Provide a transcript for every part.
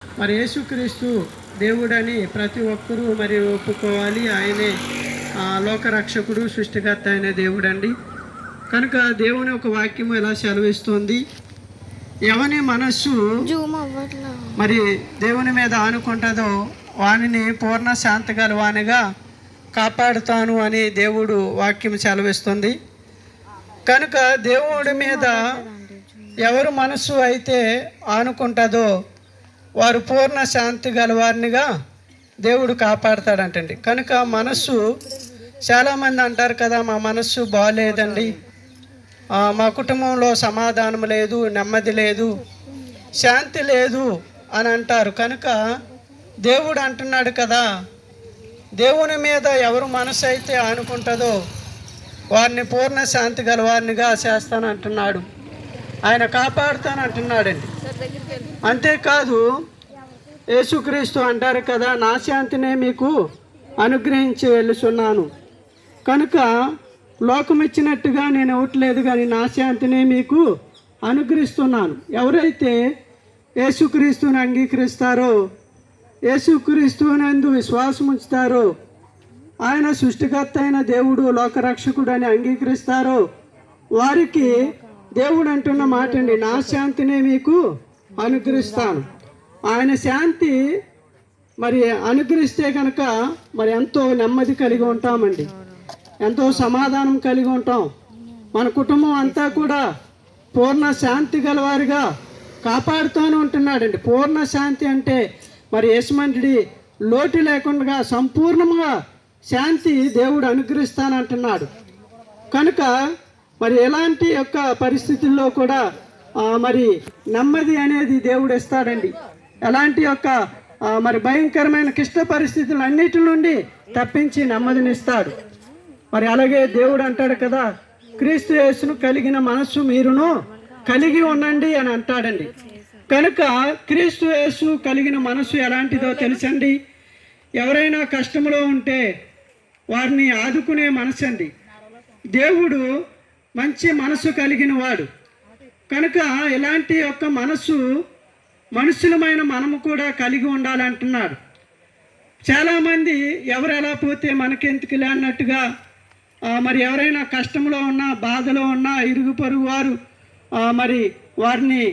మరి యేసుక్రీస్తు దేవుడని ప్రతి ఒక్కరూ మరి ఒప్పుకోవాలి. ఆయనే లోకరక్షకుడు, సృష్టికర్త అయిన దేవుడండి. కనుక దేవుని ఒక వాక్యము ఎలా సెలవిస్తుంది, ఎవని మనస్సు మరి దేవుని మీద ఆనుకుంటుందో వానిని పూర్ణ శాంతి గలవానిగా కాపాడుతాను అని దేవుడు వాక్యం సెలవిస్తుంది. కనుక దేవుడి మీద ఎవరు మనస్సు అయితే ఆనుకుంటుందో వారు పూర్ణ శాంతి గలవారినిగా దేవుడు కాపాడుతాడంటండి. కనుక మనస్సు, చాలామంది అంటారు కదా, మా మనస్సు బాగాలేదండి, మా కుటుంబంలో సమాధానం లేదు, నెమ్మది లేదు, శాంతి లేదు అని అంటారు. కనుక దేవుడు అంటున్నాడు కదా, దేవుని మీద ఎవరు మనసు అయితే ఆనుకుంటుందో వారిని పూర్ణ శాంతి గలవారినిగా చేస్తానంటున్నాడు. ఆయన కాపాడుతానంటున్నాడండి. అంతేకాదు యేసుక్రీస్తు అంటారు కదా, నా శాంతినే మీకు అనుగ్రహించి వెళ్ళుచున్నాను, కనుక లోకం ఇచ్చినట్టుగా నేను ఇవ్వట్లేదు కానీ నా శాంతినే మీకు అనుగ్రహిస్తున్నాను. ఎవరైతే యేసుక్రీస్తుని అంగీకరిస్తారో, యేసుక్రీస్తునందు విశ్వాసం ఉంచుతారో, ఆయన సృష్టికర్త అయిన దేవుడు, లోకరక్షకుడు అని అంగీకరిస్తారో వారికి దేవుడు అంటున్న మాట అండి, నా శాంతినే మీకు అనుగ్రహిస్తాను. ఆయన శాంతి మరి అనుగ్రహిస్తే కనుక మరి ఎంతో నెమ్మది కలిగి ఉంటామండి, ఎంతో సమాధానం కలిగి ఉంటాం. మన కుటుంబం అంతా కూడా పూర్ణ శాంతి గలవారిగా కాపాడుతూనే ఉంటున్నాడండి. పూర్ణ శాంతి అంటే మరి యజమానుడి లోటు లేకుండా సంపూర్ణంగా శాంతి దేవుడు అనుగ్రహిస్తానంటున్నాడు. కనుక మరి ఎలాంటి యొక్క పరిస్థితుల్లో కూడా మరి నెమ్మది అనేది దేవుడు ఇస్తాడండి. ఎలాంటి యొక్క మరి భయంకరమైన క్లిష్ట పరిస్థితులు అన్నిటి నుండి తప్పించి నెమ్మదినిస్తాడు. మరి అలాగే దేవుడు అంటాడు కదా, క్రీస్తు యేసును కలిగిన మనస్సు మీరును కలిగి ఉండండి అని అంటాడండి. కనుక క్రీస్తు యేసు కలిగిన మనస్సు ఎలాంటిదో తెలుసండి. ఎవరైనా కష్టంలో ఉంటే వారిని ఆదుకునే మనసు అండి. దేవుడు మంచి మనసు కలిగిన వాడు. కనుక ఇలాంటి యొక్క మనసు మనుషులమైన మనము కూడా కలిగి ఉండాలంటున్నాడు. చాలామంది ఎవరు ఎలా పోతే మనకెందుకులే అన్నట్టుగా మరి ఎవరైనా కష్టంలో ఉన్నా, బాధలో ఉన్నా, ఇరుగు పొరుగు వారు మరి వారిని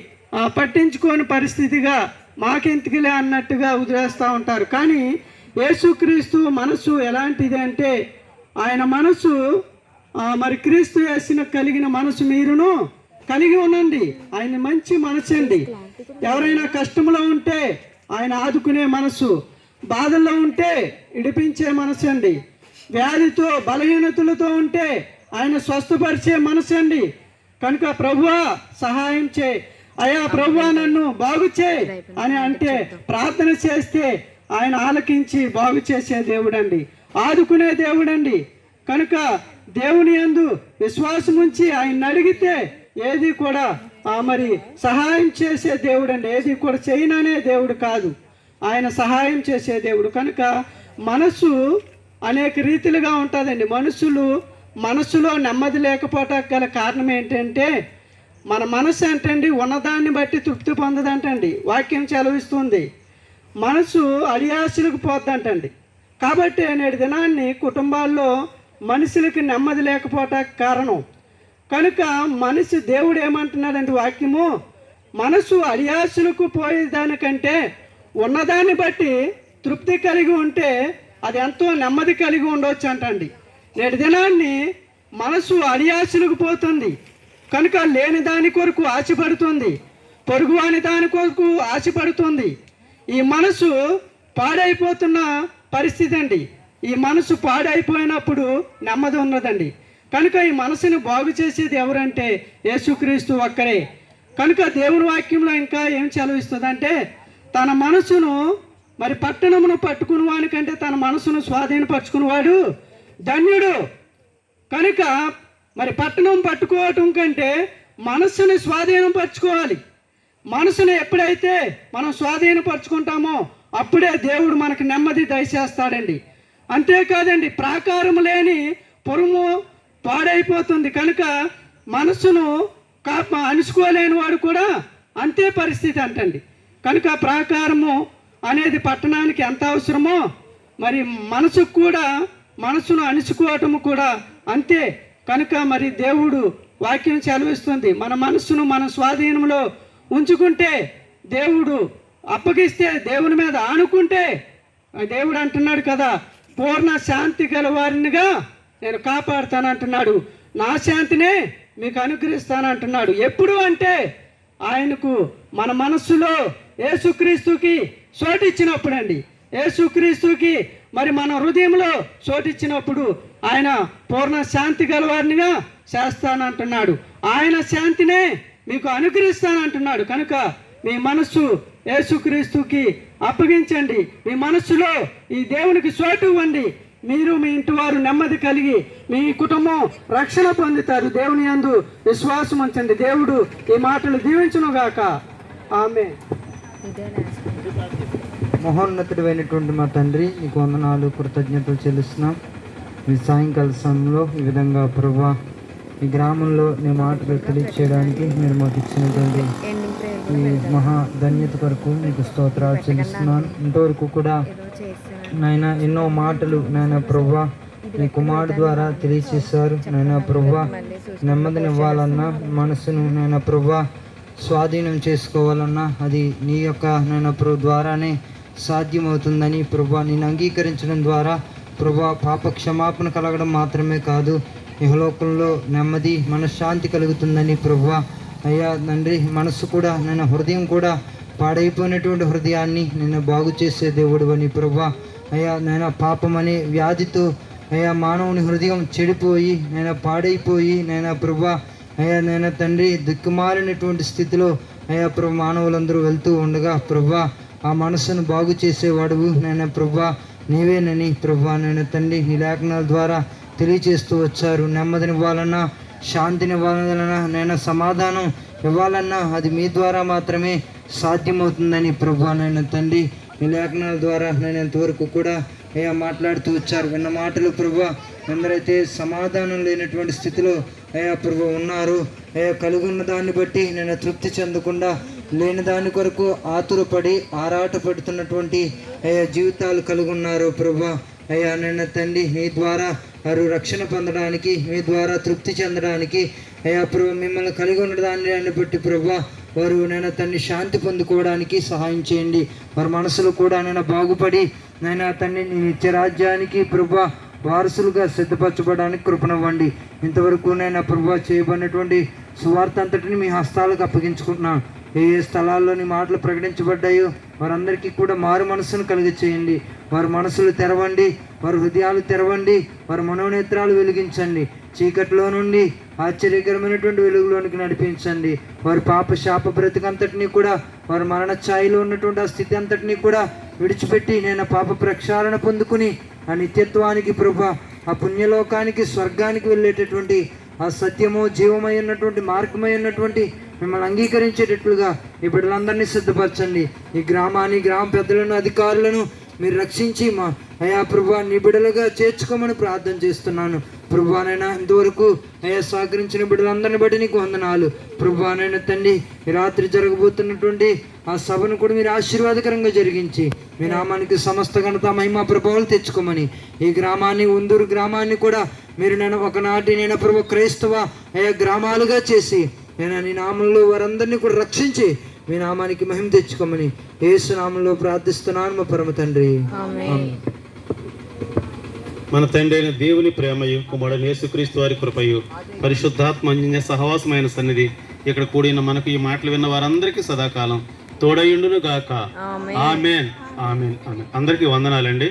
పట్టించుకోని పరిస్థితిగా మాకెందుకులే అన్నట్టుగా వదిలేస్తూ ఉంటారు. కానీ యేసుక్రీస్తు మనసు ఎలాంటిది అంటే, ఆయన మనసు మరి క్రీస్తు యేసును కలిగిన మనసు మీరును కలిగి ఉండండి. ఆయన మంచి మనసు అండి. ఎవరైనా కష్టంలో ఉంటే ఆయన ఆదుకునే మనసు, బాధల్లో ఉంటే ఇడిపించే మనసు అండి, వ్యాధితో బలహీనతలతో ఉంటే ఆయన స్వస్థపరిచే మనసు అండి. కనుక ప్రభువా సహాయం చే, అయ్యా ప్రభువా నన్ను బాగు చేయి అని అంటే ప్రార్థన చేస్తే ఆయన ఆలకించి బాగు చేసే దేవుడండి, ఆదుకునే దేవుడండి. కనుక దేవుని యందు విశ్వాసం ఉంచి ఆయన అడిగితే ఏది కూడా మరి సహాయం చేసే దేవుడు అండి. ఏది కూడా చేయననే దేవుడు కాదు, ఆయన సహాయం చేసే దేవుడు. కనుక మనసు అనేక రీతిలుగా ఉంటుందండి. మనసులో నెమ్మది లేకపోవటానికి గల కారణం ఏంటంటే, మన మనసు ఏంటండి, ఉన్నదాన్ని బట్టి తృప్తి పొందదంటండి. వాక్యం సెలవిస్తుంది, మనసు అడియాసులకు పోద్దంటండి. కాబట్టి నేటి దినాన్ని కుటుంబాల్లో మనుషులకి నెమ్మది లేకపోవటానికి కారణం. కనుక దేవుడు ఏమంటున్నాడంటే వాక్యము, మనసు అడియాసులకు పోయేదానికంటే ఉన్నదాన్ని బట్టి తృప్తి కలిగి ఉంటే అది ఎంతో నెమ్మది కలిగి ఉండవచ్చు అంటండి. నేటి దినాన్ని మనసు అడియాసులకు పోతుంది కనుక లేని దాని కొరకు ఆశపడుతుంది, పొరుగువాని దాని కొరకు ఆశపడుతుంది. ఈ మనసు పాడైపోతున్న పరిస్థితి అండి. ఈ మనసు పాడైపోయినప్పుడు నెమ్మది ఉన్నదండి. కనుక ఈ మనసుని బాగు చేసేది ఎవరంటే యేసుక్రీస్తు ఒక్కరే. కనుక దేవుని వాక్యంలో ఇంకా ఏం సెలవిస్తుందంటే, తన మనసును మరి పట్టణమును పట్టుకుని వానికంటే తన మనసును స్వాధీనపరచుకునేవాడు ధన్యుడు. కనుక మరి పట్టణం పట్టుకోవటం కంటే మనస్సుని స్వాధీనపరచుకోవాలి. మనసును ఎప్పుడైతే మనం స్వాధీనపరచుకుంటామో అప్పుడే దేవుడు మనకు నెమ్మది దయచేస్తాడండి. అంతేకాదండి, ప్రాకారం లేని పురము పాడైపోతుంది. కనుక మనస్సును అణుచుకోలేని వాడు కూడా అంతే పరిస్థితి అంటండి. కనుక ప్రాకారము అనేది పట్టణానికి ఎంత అవసరమో మరి మనసుకు కూడా, మనసును అణుచుకోవటము కూడా అంతే. కనుక మరి దేవుడు వాక్యం సెలవిస్తుంది, మన మనస్సును మన స్వాధీనంలో ఉంచుకుంటే, దేవుడు అప్పగిస్తే, దేవుని మీద ఆనుకుంటే, దేవుడు అంటున్నాడు కదా, పూర్ణ శాంతి గల వారినిగా నేను కాపాడుతానంటున్నాడు, నా శాంతినే మీకు అనుగ్రహిస్తానంటున్నాడు. ఎప్పుడు అంటే ఆయనకు మన మనస్సులో యేసుక్రీస్తుకి చోటిచ్చినప్పుడు అండి. యేసుక్రీస్తుకి మరి మన హృదయంలో చోటిచ్చినప్పుడు ఆయన పూర్ణ శాంతి గలవారినిగా చేస్తానంటున్నాడు. ఆయన శాంతినే మీకు అనుగ్రహిస్తానంటున్నాడు. కనుక మీ మనస్సు యేసుక్రీస్తుకి అప్పగించండి. మీ మనస్సులో ఈ దేవునికి చోటు ఇవ్వండి. మీరు మీ ఇంటి వారు నెమ్మది కలిగి మీ కుటుంబం రక్షణ పొందుతారు. దేవుని యందు విశ్వాసం ఉంచండి. దేవుడు ఈ మాటలు దీవించునుగాక. ఆమేన్. మహోన్నతుడు అయినటువంటి మా తండ్రి, నీకు వందనాలు, కృతజ్ఞతలు చెల్లిస్తున్నాం. ఈ సాయంకాల సమయంలో ఈ విధంగా ప్రభా ఈ గ్రామంలో నీ మాటలు తెలియచేయడానికి మీరు మాకు ఇచ్చినటువంటి ఈ మహా ధన్యత కొరకు నీకు స్తోత్రాలు చెల్లిస్తున్నాను. ఇంతవరకు కూడా నాయన ఎన్నో మాటలు నాయన ప్రభా నీ కుమారుడు ద్వారా తెలియచేశారు. నాయన ప్రభా నెమ్మదినివ్వాలన్నా, మనసును నాయన ప్రభా స్వాధీనం చేసుకోవాలన్నా అది నీ యొక్క నాయన ప్రభు ద్వారానే సాధ్యమవుతుందని ప్రభా నేను అంగీకరించడం ద్వారా ప్రభా పాప క్షమాపణ కలగడం మాత్రమే కాదు, ఇహలోకంలో నెమ్మది మనశ్శాంతి కలుగుతుందని ప్రభా. అయ్యా తండ్రి, మనసు కూడా నేను హృదయం కూడా పాడైపోయినటువంటి హృదయాన్ని నేను బాగు చేసే దేవుడు అని ప్రభా. అయ్యా నేను పాపం అనే వ్యాధితో అయ్యా మానవుని హృదయం చెడిపోయి నేను పాడైపోయి నేను ప్రభా అయ్యా నేను తండ్రి దిక్కుమాలినటువంటి స్థితిలో అయ్యా ప్రభు మానవులందరూ వెళ్తూ ఉండగా ప్రభా ఆ మనసును బాగు చేసేవాడువు నేను ప్రభా నీవేనని ప్రభా నేను తండ్రి నీ లేఖనాల ద్వారా తెలియచేస్తూ వచ్చారు. నెమ్మదినివ్వాలన్నా, శాంతినివ్వాలన్నా, నేను సమాధానం ఇవ్వాలన్నా అది మీ ద్వారా మాత్రమే సాధ్యమవుతుందని ప్రభా నేను తండ్రి నీ లేఖనాల ద్వారా నేను ఎంతవరకు కూడా అయ్యా మాట్లాడుతూ వచ్చారు. విన్న మాటలు ప్రభా ఎందరైతే సమాధానం లేనటువంటి స్థితిలో అయ్యా ప్రభు ఉన్నారు, అయ్యా కలిగి ఉన్న దాన్ని బట్టి నేను తృప్తి చెందకుండా లేని దాని కొరకు ఆతురపడి ఆరాటపడుతున్నటువంటి అయ్యా జీవితాలు కలిగి ఉన్నారు ప్రభా. అయ్యా నేను తండ్రి మీ ద్వారా వారు రక్షణ పొందడానికి, మీ ద్వారా తృప్తి చెందడానికి అయ్యా ప్రభు మిమ్మల్ని కలిగి ఉన్న దాన్ని బట్టి ప్రభా వారు నేను తండ్రి శాంతి పొందుకోవడానికి సహాయం చేయండి. వారి మనసులు కూడా నేను బాగుపడి నేను తండ్రి నీ నిత్యరాజ్యానికి ప్రభా వారసులుగా సిద్ధపరచబడడానికి కృపణవ్వండి. ఇంతవరకు నేను ప్రభా చేయబడినటువంటి సువార్త అంతటిని మీ హస్తాలకు అప్పగించుకుంటున్నాను. ఏ ఏ స్థలాల్లో నీ మాటలు ప్రకటించబడ్డాయో వారందరికీ కూడా మారు మనసును కలిగి చేయండి. వారి మనసులు తెరవండి, వారి హృదయాలు తెరవండి, వారి మనోనేత్రాలు వెలిగించండి. చీకట్లో నుండి ఆశ్చర్యకరమైనటువంటి వెలుగులోనికి నడిపించండి. వారి పాప శాప బ్రతికంతటినీ కూడా, వారి మరణ ఛాయలో ఉన్నటువంటి ఆ స్థితి అంతటినీ కూడా విడిచిపెట్టి నేను పాప ప్రక్షాళన పొందుకుని ఆ నిత్యత్వానికి ప్రభా ఆ పుణ్యలోకానికి స్వర్గానికి వెళ్ళేటటువంటి ఆ సత్యము జీవమై ఉన్నటువంటి మార్గమై ఉన్నటువంటి మిమ్మల్ని అంగీకరించేటట్లుగా ఈ బిడ్డలందరినీ సిద్ధపరచండి. ఈ గ్రామాన్ని, గ్రామ పెద్దలను, అధికారులను మీరు రక్షించి మా అయా ప్రభా నీ బిడ్డలుగా చేర్చుకోమని ప్రార్థన చేస్తున్నాను. ప్రభువానైనా ఇంతవరకు అయ్యా సహకరించిన బిడ్డలందరిని బట్టి నీకు వందనాలు. ప్రభువానైనా తండ్రి ఈ రాత్రి జరగబోతున్నటువంటి ఆ సభను కూడా మీరు ఆశీర్వాదకరంగా జరిగించి మీ నామానికి సమస్త ఘనత మహిమ ప్రభావాలు తెచ్చుకోమని, ఈ గ్రామాన్ని, ఉందూరు గ్రామాన్ని కూడా మీరు నేను ఒకనాటి నేను ప్రభు క్రైస్తవ అయ్యా గ్రామాలుగా చేసి నేను నీ నామంలో వారందరినీ కూడా రక్షించి మీ నామానికి మహిమ తెచ్చుకోమని యేసు నామంలో ప్రార్థిస్తున్నాను మా పరమ తండ్రి. మన తండ్రి అయిన దేవుని ప్రేమయు, కుమారుడైన యేసుక్రీస్తు వారి కృపయు, పరిశుద్ధాత్మ అన్యోన్య సహవాసమైన సన్నిధి ఇక్కడ కూడిన మనకు ఈ మాటలు విన్న వారందరికీ సదాకాలం తోడయుండును గాక. ఆమేన్ ఆమేన్ ఆమేన్. అందరికీ వందనాలండి.